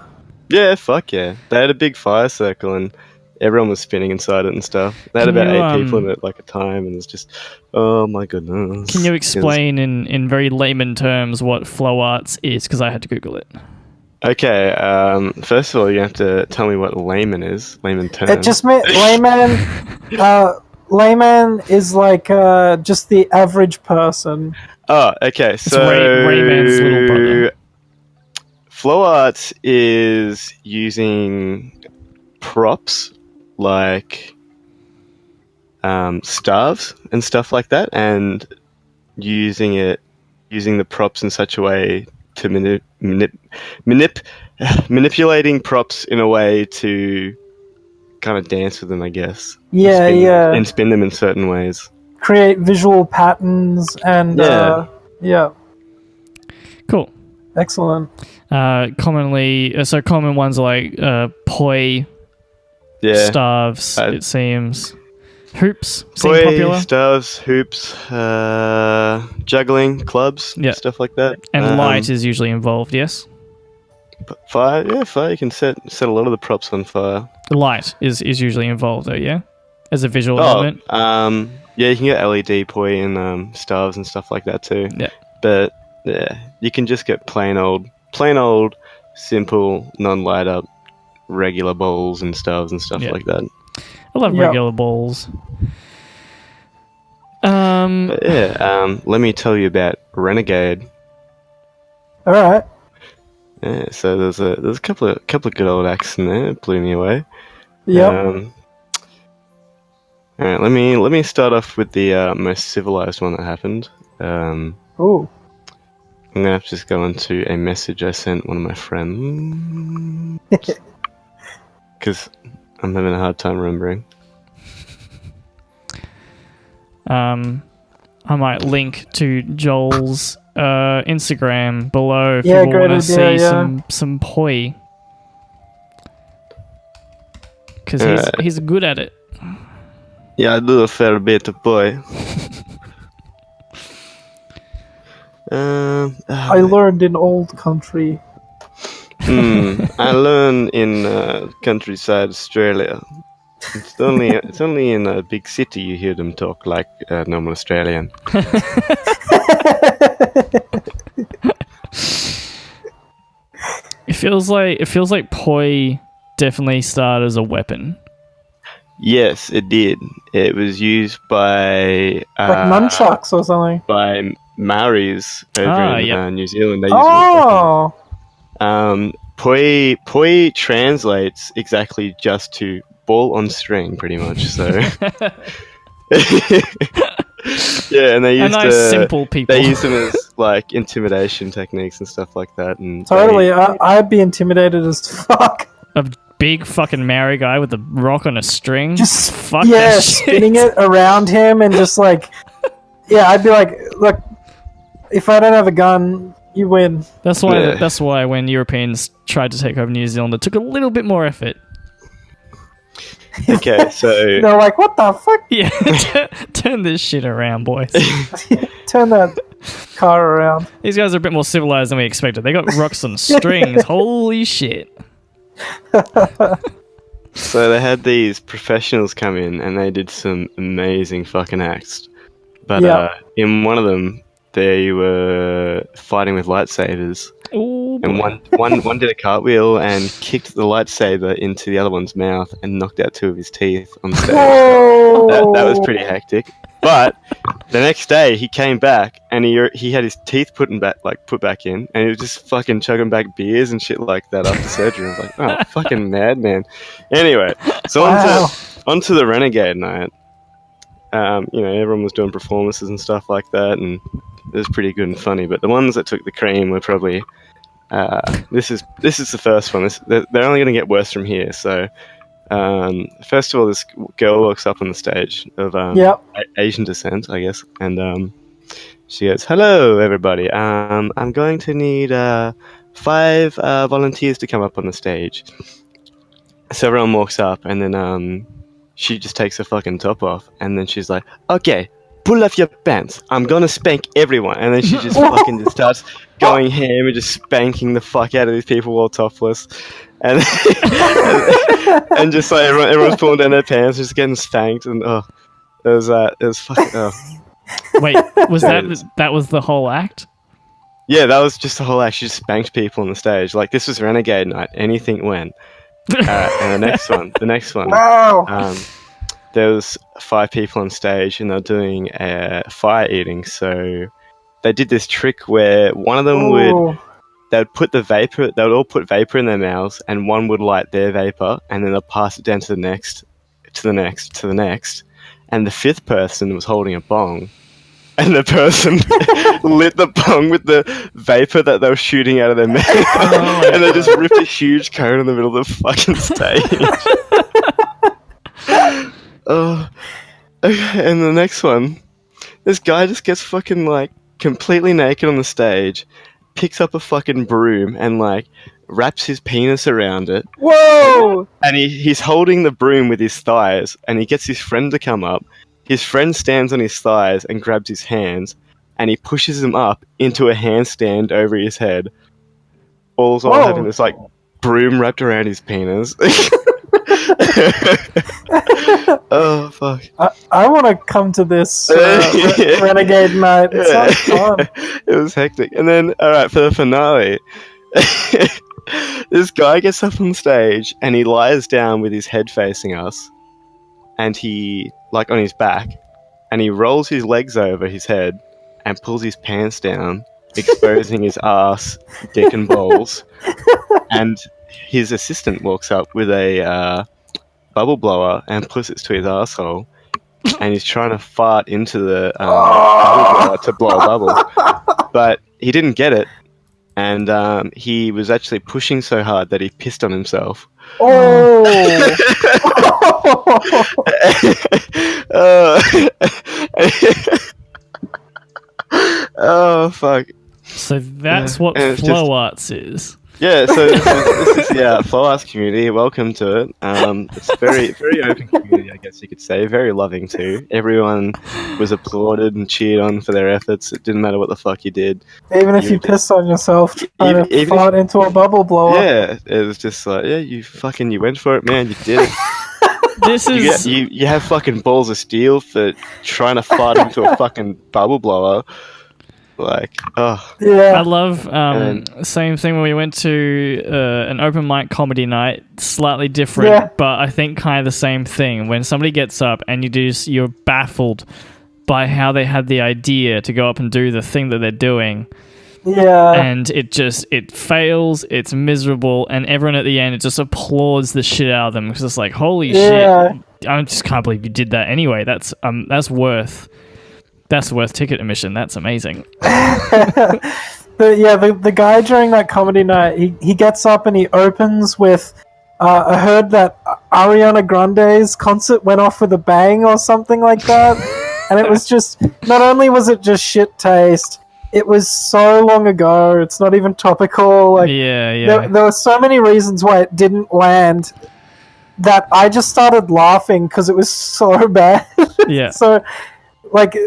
Yeah, fuck yeah. They had a big fire circle and everyone was spinning inside it and stuff. They had about 8 people in it like a time and it's just, oh my goodness. Can you explain in very layman terms what flow arts is? Because I had to Google it. Okay, first of all, you have to tell me what layman is. Layman term. It just meant layman. Layman is like just the average person. Oh, okay. So Rayman's little brother. Flow arts is using props like staves and stuff like that, and using the props in such a way to manipulating props in a way to kind of dance with them, I guess. And spin them in certain ways. Create visual patterns and Cool. Excellent. Common ones are like poi, staves. It seems. Hoops seem popular. Staves, hoops, juggling, clubs, stuff like that. And light is usually involved, yes? Fire, fire. You can set a lot of the props on fire. Light is usually involved, though, yeah? As a visual element? Yeah, you can get LED poi and staves and stuff like that too. Yeah. But, yeah, you can just get plain old, simple, non-light up, regular bowls and staves and stuff like that. I love regular balls. Let me tell you about Renegade. All right. Yeah, so there's a couple of good old acts in there. It blew me away. Yep. All right, let me start off with the most civilized one that happened. Ooh. I'm gonna have to just go into a message I sent one of my friends because I'm having a hard time remembering. I might link to Joel's Instagram below if Yeah, you great want to idea, see yeah. some poi. Because he's good at it. Yeah, I do a fair bit of boy. I learned in old country. I learn in countryside Australia. It's only in a big city you hear them talk like normal Australian. It feels like poi definitely started as a weapon. Yes, it did. It was used by Like nunchucks or something. by Maoris over in New Zealand. They use Oh! poi translates exactly just to ball on string, pretty much. So yeah, and they used simple people. They use them as like intimidation techniques and stuff like that. And Totally, I'd be intimidated as fuck. A big fucking Maori guy with a rock on a string. Just fuck that shit. Spinning it around him and just like, yeah, I'd be like, look, if I don't have a gun, you win. That's why when Europeans tried to take over New Zealand, it took a little bit more effort. Okay, so they're like, what the fuck? Yeah, turn this shit around, boys. Turn that car around. These guys are a bit more civilized than we expected. They got rocks on strings. Holy shit. So they had these professionals come in and they did some amazing fucking acts. But in one of them, they were fighting with lightsabers. Ooh, and one did a cartwheel and kicked the lightsaber into the other one's mouth and knocked out 2 of his teeth on stage. That was pretty hectic. But the next day he came back and he had his teeth put back in, and he was just fucking chugging back beers and shit like that after surgery. I was like, oh, fucking madman. Anyway, so onto the Renegade night. Everyone was doing performances and stuff like that, and it was pretty good and funny. But the ones that took the cream were probably this is the first one. They're only going to get worse from here. So. First of all, this girl walks up on the stage of Asian descent, I guess, and she goes, "Hello, everybody. I'm going to need 5 volunteers to come up on the stage." So everyone walks up, and then she just takes her fucking top off, and then she's like, "Okay, pull off your pants. I'm gonna spank everyone." And then she just fucking just starts going ham and just spanking the fuck out of these people all topless. And and just like everyone's pulling down their pants, just getting spanked, and it was fucking. Wait, was that was the whole act? Yeah, that was just the whole act. She just spanked people on the stage. Like, this was Renegade night. Anything went. And the next one. Wow. There was 5 people on stage, and they're doing fire eating. So they did this trick where one of them they would all put vapor in their mouths, and one would light their vapor, and then they'll pass it down to the next, and the 5th person was holding a bong, and the person lit the bong with the vapor that they were shooting out of their mouth, and they just ripped a huge cone in the middle of the fucking stage. Okay, and the next one, this guy just gets fucking like completely naked on the stage, picks up a fucking broom and like wraps his penis around it. Whoa! And he's holding the broom with his thighs, and he gets his friend to come up. His friend stands on his thighs and grabs his hands, and he pushes him up into a handstand over his head. All having this like broom wrapped around his penis. Oh fuck! I want to come to this Renegade night. It sounds fun. It was hectic. And then, all right, for the finale, this guy gets up on stage and he lies down with his head facing us, and he like on his back, and he rolls his legs over his head and pulls his pants down, exposing his ass, dick, and balls. And his assistant walks up with a bubble blower and puts it to his asshole, and he's trying to fart into the bubble blower to blow a bubble, but he didn't get it, and he was actually pushing so hard that he pissed on himself. Oh! Oh fuck! So that's what flow arts is. Yeah, so this is the flow arts community. Welcome to it. It's very open community, I guess you could say. Very loving too. Everyone was applauded and cheered on for their efforts. It didn't matter what the fuck you did. Even if you pissed on yourself trying to fart into a bubble blower. Yeah, it was just like, yeah, you went for it, man. You did it. This is you have fucking balls of steel for trying to fart into a fucking bubble blower. Like, oh yeah. I love same thing when we went to an open mic comedy night, slightly different, but I think kind of the same thing. When somebody gets up and you're baffled by how they had the idea to go up and do the thing that they're doing. Yeah. And it fails, it's miserable, and everyone at the end just applauds the shit out of them because it's like, holy shit, I just can't believe you did that anyway. That's worth ticket admission. That's amazing. The guy during that comedy night, he gets up and he opens with, I heard that Ariana Grande's concert went off with a bang or something like that. And it was just, not only was it just shit taste, it was so long ago, it's not even topical. Like, there were so many reasons why it didn't land that I just started laughing because it was so bad. Yeah. So, like,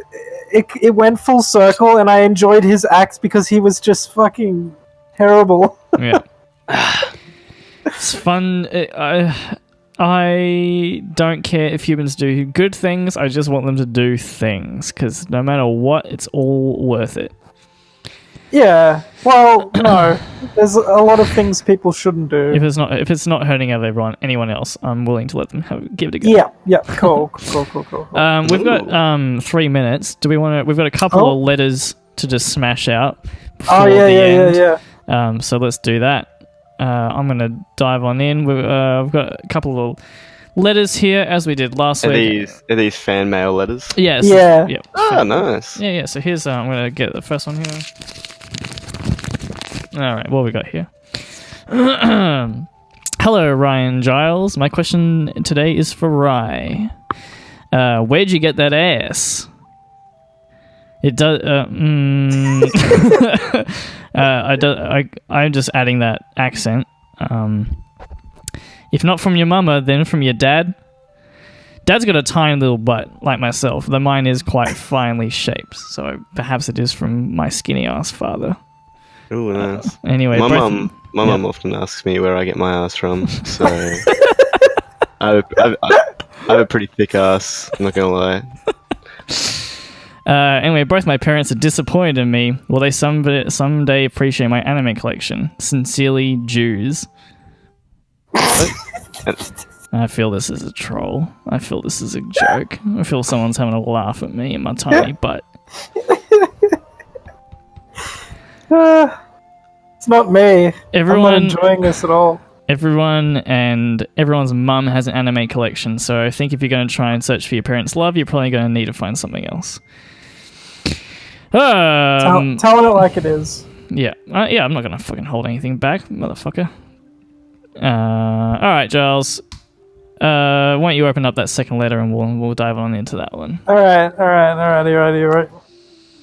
it went full circle, and I enjoyed his act because he was just fucking terrible. Yeah. It's fun. I don't care if humans do good things. I just want them to do things, because no matter what, it's all worth it. Yeah. Well, no. There's a lot of things people shouldn't do. If it's not hurting anyone else, I'm willing to let them give it a go. Yeah. Cool. We've got 3 minutes. Do we want to? We've got a couple of letters to just smash out. Yeah. So let's do that. I'm gonna dive on in. We've got a couple of letters here, as we did last week. Are these fan mail letters? Yes. Yeah. Yep. Oh, nice. Yeah. So here's I'm gonna get the first one here. All right, what we got here? Hello, Ryan Giles. My question today is for Rye. Where'd you get that ass? It does. I'm just adding that accent. If not from your mama, then from your dad. Dad's got a tiny little butt, like myself, though mine is quite finely shaped, so perhaps it is from my skinny ass father. Ooh, nice. Anyway, my mum often asks me where I get my ass from, so I have a pretty thick ass, I'm not gonna lie. Anyway, both my parents are disappointed in me. Will they someday appreciate my anime collection? Sincerely, Jews. I feel this is a troll. I feel this is a joke. I feel someone's having a laugh at me and my tiny butt. It's not me. I'm not Everyone, enjoying this at all. everyone's mum has an anime collection, so I think if you're going to try and search for your parents' love, you're probably going to need to find something else. Telling it like it is. Yeah. I'm not going to fucking hold anything back, motherfucker. Alright, Giles. Why don't you open up that second letter and we'll dive on into that one. Alright.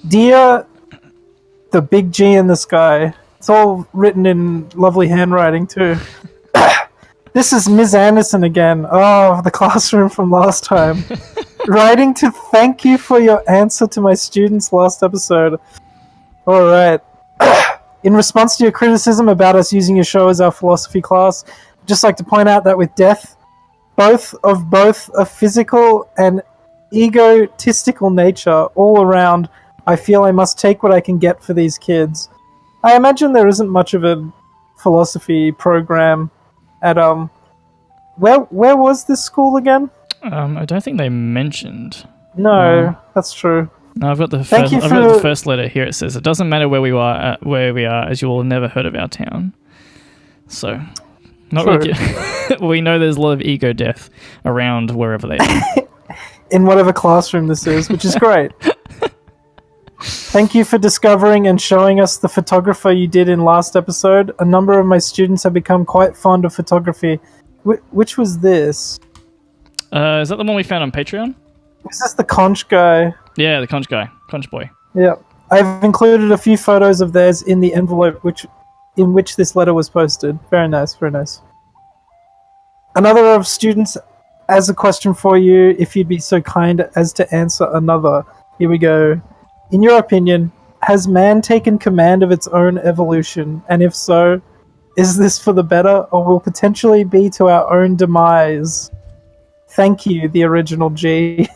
Dear the big G in the sky. It's all written in lovely handwriting too. This is Ms. Anderson again. Oh, the classroom from last time. Writing to thank you for your answer to my students' last episode. Alright. In response to your criticism about us using your show as our philosophy class, I'd just like to point out that with death, both a physical and egotistical nature all around, I feel I must take what I can get for these kids. I imagine there isn't much of a philosophy program at where was this school again? I don't think they mentioned. No, that's true. No, I've got the first letter here. It says, it doesn't matter where we are, as you will have never heard of our town. So, Not really. We know there's a lot of ego death around wherever they are. In whatever classroom this is, which is great. Thank you for discovering and showing us the photographer you did in last episode. A number of my students have become quite fond of photography. Which was this? Is that the one we found on Patreon? Is this the conch guy? Yeah, the conch guy. Conch boy. Yeah. I've included a few photos of theirs in the envelope in which this letter was posted. Very nice, very nice. Another of students has a question for you, if you'd be so kind as to answer another. Here we go. In your opinion, has man taken command of its own evolution? And if so, is this for the better or will potentially be to our own demise? Thank you, the original G.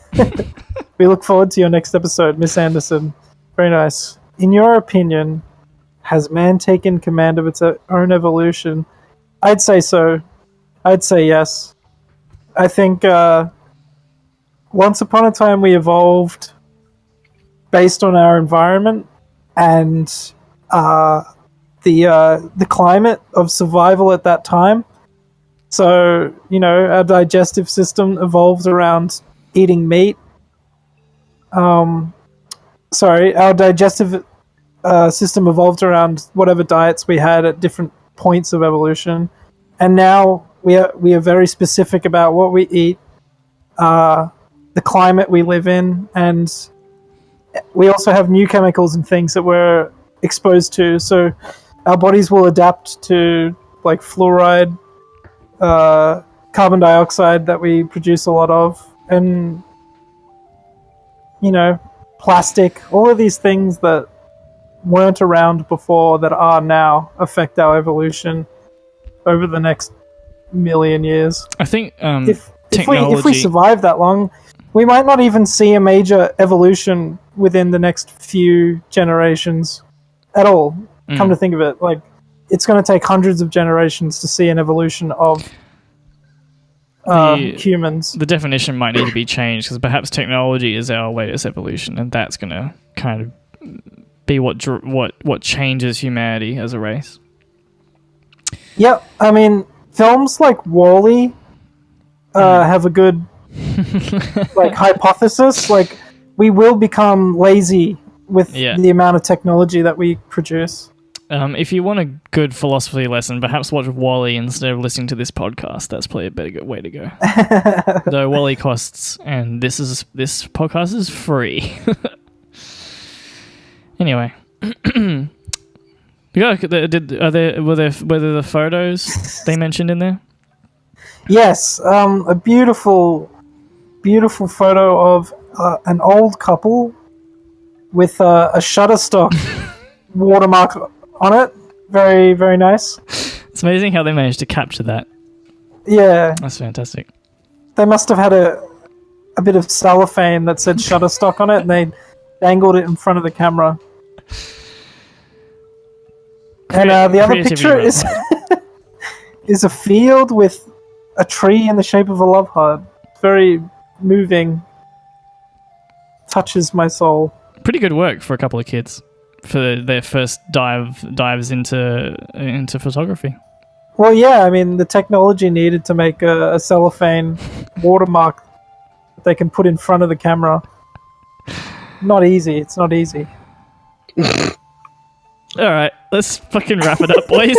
We look forward to your next episode, Miss Anderson. Very nice. In your opinion, has man taken command of its own evolution? I'd say so. I'd say yes. I think once upon a time we evolved based on our environment and the climate of survival at that time. So, our digestive system evolved around eating meat. Our digestive system evolved around whatever diets we had at different points of evolution. And now we are very specific about what we eat, the climate we live in, and we also have new chemicals and things that we're exposed to. So our bodies will adapt to like fluoride, carbon dioxide that we produce a lot of, and plastic, all of these things that weren't around before that are now affect our evolution over the next million years. I think if technology... if we survive that long, we might not even see a major evolution within the next few generations at all. Come to think of it, like it's going to take hundreds of generations to see an evolution of humans. The definition might need to be changed because perhaps technology is our latest evolution, and that's going to kind of be what changes humanity as a race. Yep, I mean, films like WALL-E have a good hypothesis. Like, we will become lazy with the amount of technology that we produce. If you want a good philosophy lesson, perhaps watch WALL-E instead of listening to this podcast. That's probably a better way to go. Though WALL-E costs, and this podcast is free. Anyway, were there the photos they mentioned in there? Yes, a beautiful photo of an old couple with a Shutterstock watermark on it. Very, very nice. It's amazing how they managed to capture that. Yeah. That's fantastic. They must have had a bit of cellophane that said Shutterstock on it, and they dangled it in front of the camera. And the other picture is is a field with a tree in the shape of a love heart. Very moving. Touches my soul. Pretty good work for a couple of kids for their first dives into photography. Well, yeah, I mean, the technology needed to make a cellophane watermark that they can put in front of the camera. Not easy. It's not easy. All right, let's fucking wrap it up, boys.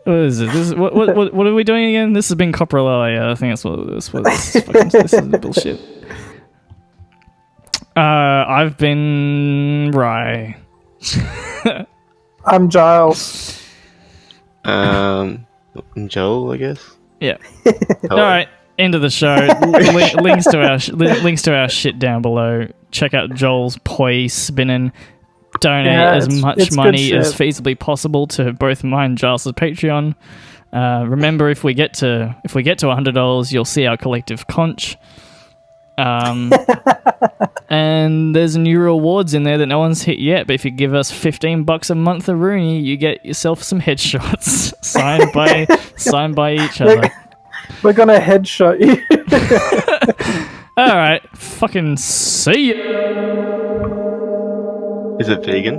What is it? What are we doing again? This has been Coprolalia. I think that's what this was. This is bullshit. I've been Rye. I'm Giles. I'm Joel, I guess. Yeah. All right. End of the show. Links to our shit down below. Check out Joel's poi spinning. Donate as much money as feasibly possible to both mine and Giles' Patreon. Remember, if we get to $100, you'll see our collective conch. And there's new rewards in there that no one's hit yet. But if you give us $15 a month a Rooney, you get yourself some headshots signed by each other. We're gonna headshot you. All right, fucking see ya. Is it vegan?